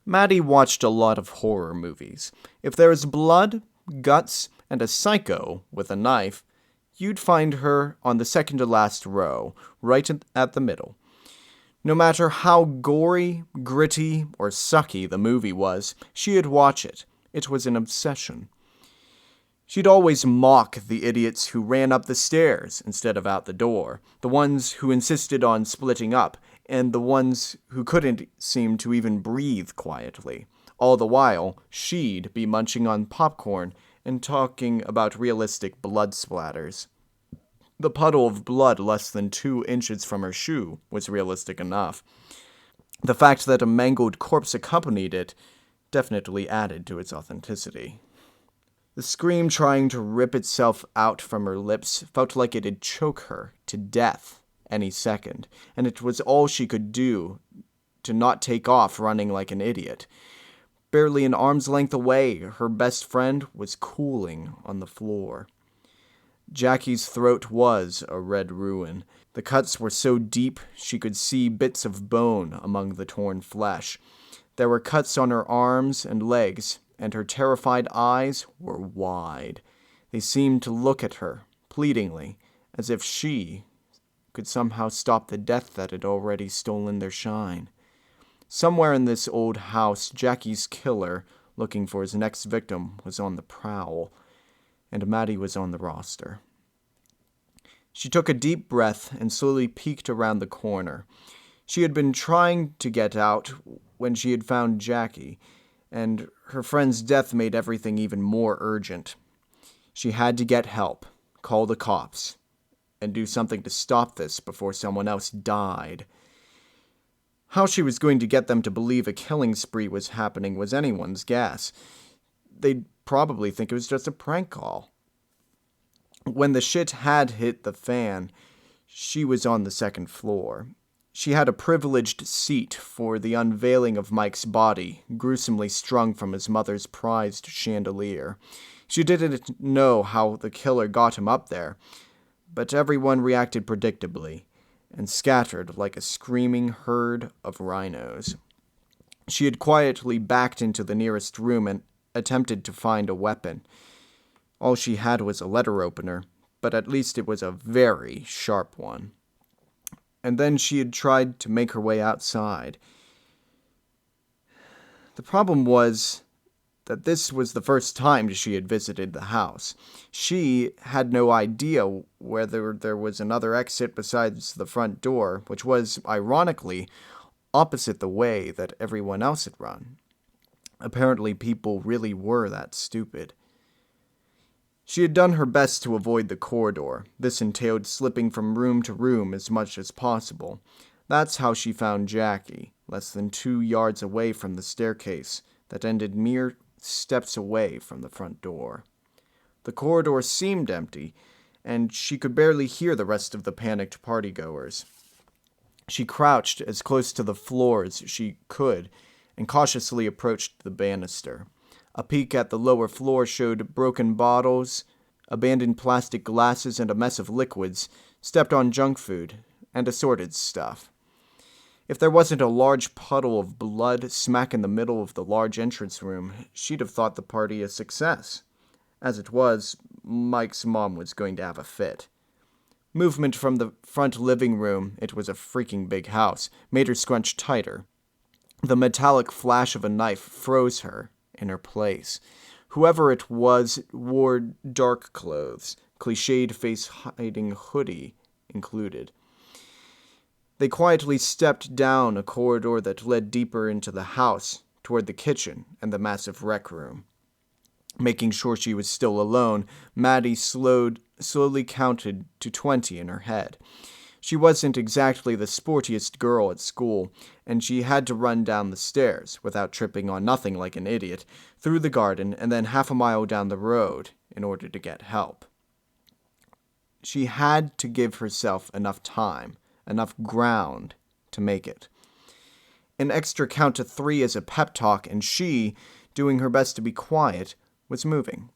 Maddie watched a lot of horror movies. If there is blood, guts, and a psycho with a knife, you'd find her on the second to last row, right at the middle. No matter how gory, gritty, or sucky the movie was, she'd watch it. It was an obsession. She'd always mock the idiots who ran up the stairs instead of out the door, the ones who insisted on splitting up, and the ones who couldn't seem to even breathe quietly. All the while, she'd be munching on popcorn and talking about realistic blood splatters. The puddle of blood less than 2 inches from her shoe was realistic enough. The fact that a mangled corpse accompanied it definitely added to its authenticity. The scream trying to rip itself out from her lips felt like it'd choke her to death any second, and it was all she could do to not take off running like an idiot. Barely an arm's length away, her best friend was cooling on the floor. Jackie's throat was a red ruin. The cuts were so deep she could see bits of bone among the torn flesh. There were cuts on her arms and legs, and her terrified eyes were wide. They seemed to look at her, pleadingly, as if she could somehow stop the death that had already stolen their shine. Somewhere in this old house, Jackie's killer, looking for his next victim, was on the prowl, and Maddie was on the roster. She took a deep breath and slowly peeked around the corner. She had been trying to get out when she had found Jackie, and her friend's death made everything even more urgent. She had to get help, call the cops, and do something to stop this before someone else died. How she was going to get them to believe a killing spree was happening was anyone's guess. They'd probably think it was just a prank call. When the shit had hit the fan, she was on the second floor. She had a privileged seat for the unveiling of Mike's body, gruesomely strung from his mother's prized chandelier. She didn't know how the killer got him up there, but everyone reacted predictably, and scattered like a screaming herd of rhinos. She had quietly backed into the nearest room and attempted to find a weapon. All she had was a letter opener, but at least it was a very sharp one. And then she had tried to make her way outside. The problem was that this was the first time she had visited the house. She had no idea whether there was another exit besides the front door, which was, ironically, opposite the way that everyone else had run. Apparently, people really were that stupid. She had done her best to avoid the corridor. This entailed slipping from room to room as much as possible. That's how she found Jackie, less than 2 yards away from the staircase that ended mere steps away from the front door. The corridor seemed empty, and she could barely hear the rest of the panicked partygoers. She crouched as close to the floor as she could and cautiously approached the banister. A peek at the lower floor showed broken bottles, abandoned plastic glasses, and a mess of liquids, stepped on junk food, and assorted stuff. If there wasn't a large puddle of blood smack in the middle of the large entrance room, she'd have thought the party a success. As it was, Mike's mom was going to have a fit. Movement from the front living room, it was a freaking big house, made her scrunch tighter. The metallic flash of a knife froze her in her place. Whoever it was wore dark clothes, cliched face-hiding hoodie included. They quietly stepped down a corridor that led deeper into the house, toward the kitchen and the massive rec room. Making sure she was still alone, Maddie slowly counted to 20 in her head. She wasn't exactly the sportiest girl at school, and she had to run down the stairs, without tripping on nothing like an idiot, through the garden and then half a mile down the road in order to get help. She had to give herself enough time, enough ground to make it. An extra count to 3 as a pep talk, and she, doing her best to be quiet, was moving.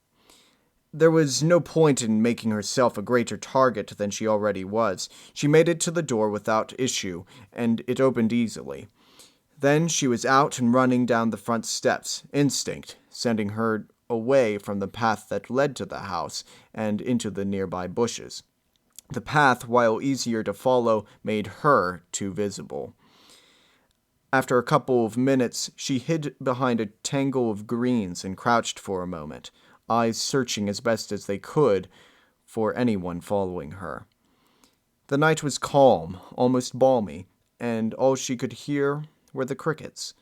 There was no point in making herself a greater target than she already was. She made it to the door without issue, and it opened easily. Then she was out and running down the front steps, instinct sending her away from the path that led to the house and into the nearby bushes. The path, while easier to follow, made her too visible. After a couple of minutes, she hid behind a tangle of greens and crouched for a moment, eyes searching as best as they could for anyone following her. The night was calm, almost balmy, and all she could hear were the crickets.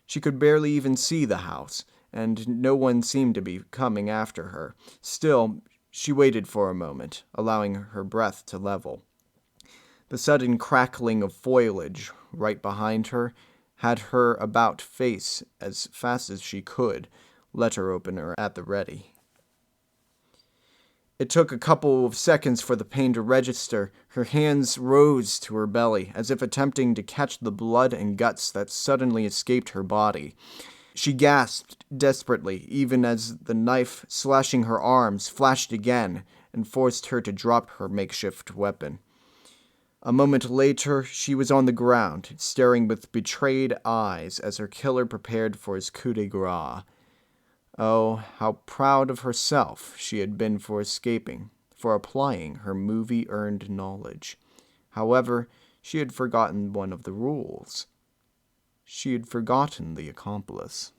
She could barely even see the house, and no one seemed to be coming after her. Still, she waited for a moment, allowing her breath to level. The sudden crackling of foliage right behind her had her about face as fast as she could, letter opener at the ready. It took a couple of seconds for the pain to register. Her hands rose to her belly, as if attempting to catch the blood and guts that suddenly escaped her body. She gasped desperately, even as the knife slashing her arms flashed again and forced her to drop her makeshift weapon. A moment later, she was on the ground, staring with betrayed eyes as her killer prepared for his coup de grace. Oh, how proud of herself she had been for escaping, for applying her movie-earned knowledge. However, she had forgotten one of the rules. She had forgotten the accomplice.